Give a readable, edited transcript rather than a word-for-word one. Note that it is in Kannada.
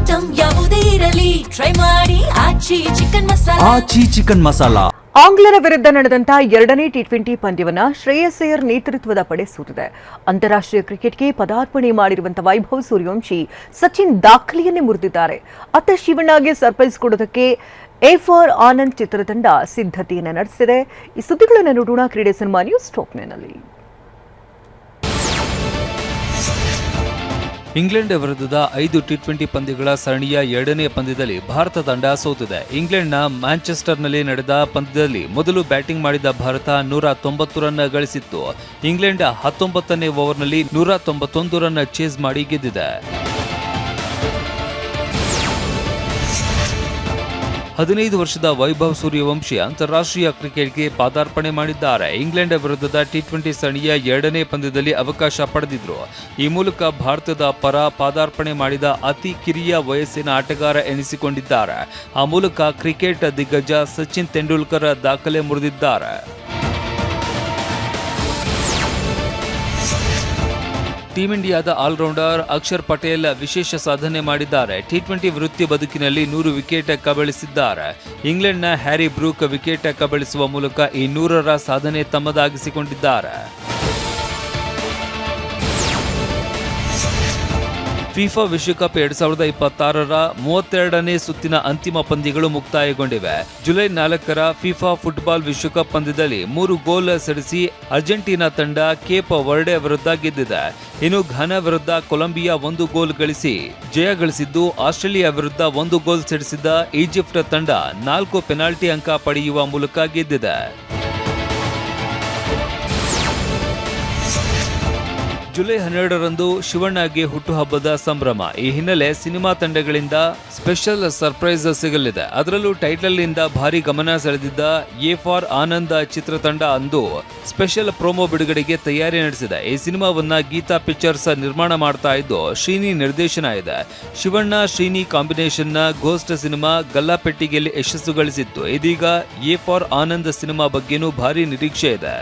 ಐಟಂ ಯಾವುದೇ ಇರಲಿ ಟ್ರೈ ಮಾಡಿ ಆಚಿ ಚಿಕನ್ ಮಸಾಲಾ. ಆಂಗ್ಲರ ವಿರುದ್ಧ ನಡೆದಂತ ಎರಡನೇ ಟಿ20 ಪಂದ್ಯವನ್ನ ಶ್ರೇಯಸ್ ಅಯ್ಯರ್ ನೇತೃತ್ವದ ಪಡೆ ಸೋತಿದೆ. ಅಂತಾರಾಷ್ಟ್ರೀಯ ಕ್ರಿಕೆಟ್ಗೆ ಪದಾರ್ಪಣೆ ಮಾಡಿರುವಂತಹ ವೈಭವ್ ಸೂರ್ಯವಂಶಿ ಸಚಿನ್ ದಾಖಲೆಯನ್ನೇ ಮುರಿದಿದ್ದಾರೆ. ಅತ್ತ ಶಿವಣ್ಣಗೆ ಸರ್ಪ್ರೈಸ್ ಕೊಡೋದಕ್ಕೆ ಎ ಫಾರ್ ಆನಂದ್ ಚಿತ್ರತಂಡ ಸಿದ್ಧತೆಯನ್ನು ನಡೆಸಿದೆ. ಈ ಸುದ್ದಿಗಳನ್ನು ನೋಡೋಣ ಕ್ರೀಡೆ ಸಿನಿಮಾ ನ್ಯೂಸ್ ಟಾಪ್ನಲ್ಲಿ. ಇಂಗ್ಲೆಂಡ್ ವಿರುದ್ಧದ 5 ಟಿ20 ಪಂದ್ಯಗಳ ಸರಣಿಯ ಎರಡನೇ ಪಂದ್ಯದಲ್ಲಿ ಭಾರತ ತಂಡ ಸೋತಿದೆ. ಇಂಗ್ಲೆಂಡ್ನ ಮ್ಯಾಂಚೆಸ್ಟರ್ನಲ್ಲಿ ನಡೆದ ಪಂದ್ಯದಲ್ಲಿ ಮೊದಲು ಬ್ಯಾಟಿಂಗ್ ಮಾಡಿದ ಭಾರತ 190 ರನ್ ಗಳಿಸಿತ್ತು. ಇಂಗ್ಲೆಂಡ್ 19ನೇ ಓವರ್ನಲ್ಲಿ 191 ರನ್ ಚೇಸ್ ಮಾಡಿ ಗೆದ್ದಿದೆ. 15 ವರ್ಷದ ವೈಭವ್ ಸೂರ್ಯವಂಶಿ ಅಂತಾರಾಷ್ಟ್ರೀಯ ಕ್ರಿಕೆಟ್ಗೆ ಪಾದಾರ್ಪಣೆ ಮಾಡಿದ್ದಾರೆ. ಇಂಗ್ಲೆಂಡ್ ವಿರುದ್ಧದ ಟಿ20 ಸರಣಿಯ ಎರಡನೇ ಪಂದ್ಯದಲ್ಲಿ ಅವಕಾಶ ಪಡೆದಿದ್ರು. ಈ ಮೂಲಕ ಭಾರತದ ಪರ ಪಾದಾರ್ಪಣೆ ಮಾಡಿದ ಅತಿ ಕಿರಿಯ ವಯಸ್ಸಿನ ಆಟಗಾರ ಎನಿಸಿಕೊಂಡಿದ್ದಾರೆ. ಆ ಮೂಲಕ ಕ್ರಿಕೆಟ್ ದಿಗ್ಗಜ ಸಚಿನ್ ತೆಂಡೂಲ್ಕರ್ ದಾಖಲೆ ಮುರಿದಿದ್ದಾರೆ. ಟೀಂ ಇಂಡಿಯಾದ ಆಲ್ರೌಂಡರ್ ಅಕ್ಷರ್ ಪಟೇಲ್ ವಿಶೇಷ ಸಾಧನೆ ಮಾಡಿದ್ದಾರೆ. ಟಿ20 ವೃತ್ತಿ ಬದುಕಿನಲ್ಲಿ 100 ವಿಕೆಟ್ ಕಬಳಿಸಿದ್ದಾರೆ. ಇಂಗ್ಲೆಂಡ್ನ ಹ್ಯಾರಿ ಬ್ರೂಕ್ ವಿಕೆಟ್ ಕಬಳಿಸುವ ಮೂಲಕ ಈ 100ರ ಸಾಧನೆ ತಮ್ಮದಾಗಿಸಿಕೊಂಡಿದ್ದಾರೆ. ಫಿಫಾ ವಿಶ್ವಕಪ್ 2026ರ 32ನೇ ಸುತ್ತಿನ ಅಂತಿಮ ಪಂದ್ಯಗಳು ಮುಕ್ತಾಯಗೊಂಡಿವೆ. ಜುಲೈ 4ರ ಫಿಫಾ ಫುಟ್ಬಾಲ್ ವಿಶ್ವಕಪ್ ಪಂದ್ಯದಲ್ಲಿ 3 ಗೋಲ್ ಸಿಡಿಸಿ ಅರ್ಜೆಂಟೀನಾ ತಂಡ ಕೇಪ್ ವರ್ಡೆ ವಿರುದ್ಧ ಗೆದ್ದಿದೆ. ಇನ್ನು ಘಾನಾ ವಿರುದ್ಧ ಕೊಲಂಬಿಯಾ 1 ಗೋಲ್ ಗಳಿಸಿ ಜಯ ಗಳಿಸಿದ್ದು, ಆಸ್ಟ್ರೇಲಿಯಾ ವಿರುದ್ಧ 1 ಗೋಲ್ ಸಿಡಿಸಿದ ಈಜಿಪ್ಟ್ ತಂಡ 4 ಪೆನಾಲ್ಟಿ ಅಂಕ ಪಡೆಯುವ ಮೂಲಕ ಗೆದ್ದಿದೆ. ಜುಲೈ 12ರಂದು ಶಿವಣ್ಣಗೆ ಹುಟ್ಟುಹಬ್ಬದ ಸಂಭ್ರಮ. ಈ ಹಿನ್ನೆಲೆ ಸಿನಿಮಾ ತಂಡಗಳಿಂದ ಸ್ಪೆಷಲ್ ಸರ್ಪ್ರೈಸ್ ಸಿಗಲಿದೆ. ಅದರಲ್ಲೂ ಟೈಟಲ್ ನಿಂದ ಭಾರಿ ಗಮನ ಸೆಳೆದಿದ್ದ ಎ ಫಾರ್ ಆನಂದ್ ಚಿತ್ರತಂಡ ಅಂದು ಸ್ಪೆಷಲ್ ಪ್ರೋಮೋ ಬಿಡುಗಡೆಗೆ ತಯಾರಿ ನಡೆಸಿದೆ. ಈ ಸಿನಿಮಾವನ್ನ ಗೀತಾ ಪಿಕ್ಚರ್ಸ್ ನಿರ್ಮಾಣ ಮಾಡ್ತಾ ಇದ್ದು, ಶ್ರೀನಿ ನಿರ್ದೇಶನ ಇದೆ. ಶಿವಣ್ಣ ಶ್ರೀನಿ ಕಾಂಬಿನೇಷನ್ನ ಘೋಸ್ಟ್ ಸಿನಿಮಾ ಗಲ್ಲಾಪೆಟ್ಟಿಗೆಯಲ್ಲಿ ಯಶಸ್ಸು ಗಳಿಸಿತ್ತು. ಇದೀಗ ಎ ಫಾರ್ ಆನಂದ್ ಸಿನಿಮಾ ಬಗ್ಗೆನೂ ಭಾರಿ ನಿರೀಕ್ಷೆ ಇದೆ.